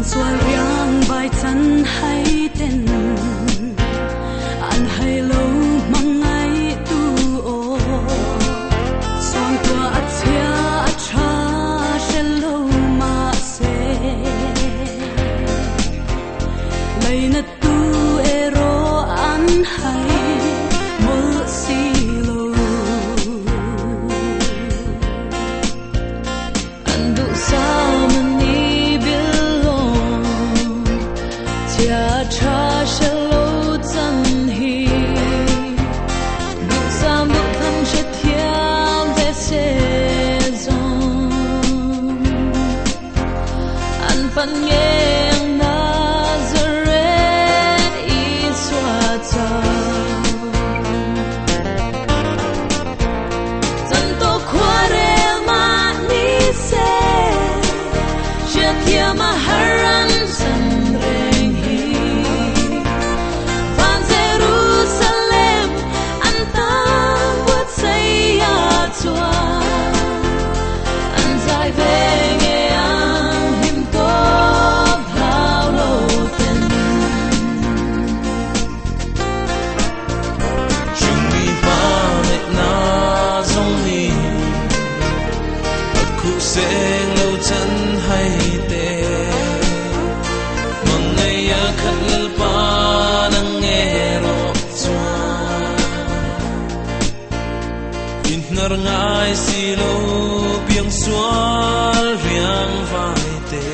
sual riang bai chan hay ten an hay lo mangai tu o song tua achia acha shelo ma se leina tu ero an hay mol si lo andu sa mani bilong chia cha shelo chan hi du sa mu tham che thiam ve se zong an pan ngang Nazareth is what tanto cuore ma ni se je maharan sanreng hi van Jerusalem an tan wat say ya chua an zai veng e ang him to blau lo ten chung mi va met na zong ni at khu seng lo chan hai te mangai ya khal pa nang e ro chua in nar ngai si lo biang sual riang vai te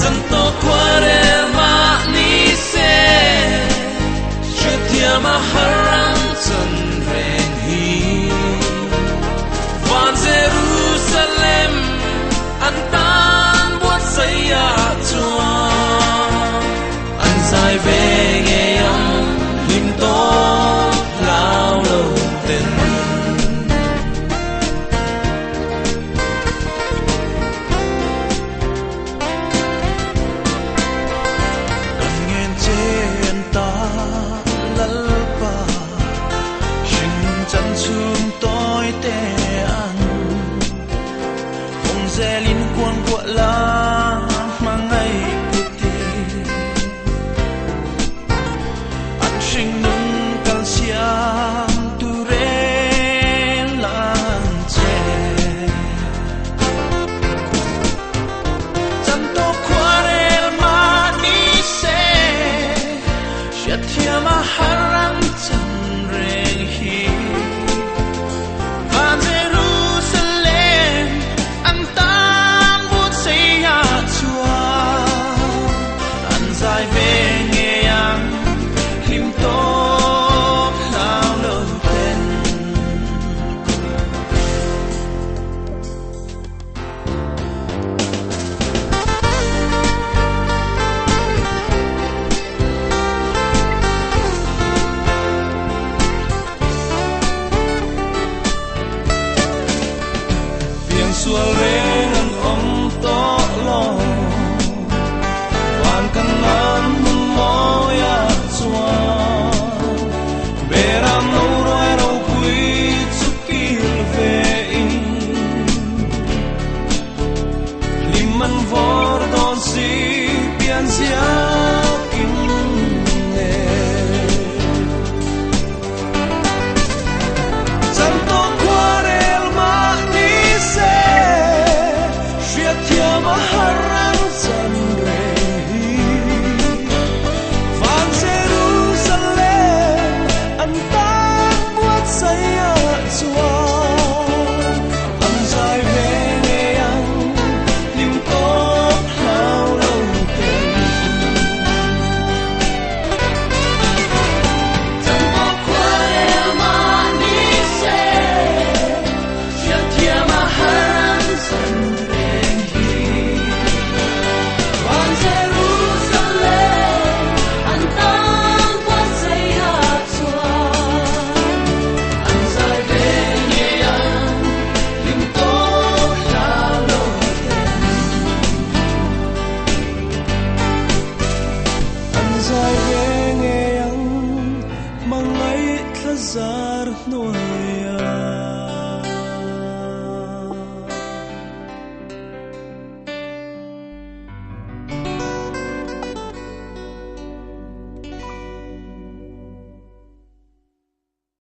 tanto cuore ma ni se je maharan chan reng hi van Jerusalem an tan buat saya chua an sai ve nge yang lim to lao lo ten an ngen chen ta lal pa shin chan chum toi te an hong zelin kwang kwa la mangai puti an shin nung kal siam tu re lan che tanto cuore ma ni se shatia maharam chan reng hi van Jerusalem an tan buat saya chua an zai ve nge yang lim to lao lo ten biang sual reng an om to lo van kan an mo ya chua beram no roi ro pui chu kil ve in liman vor don si pian sia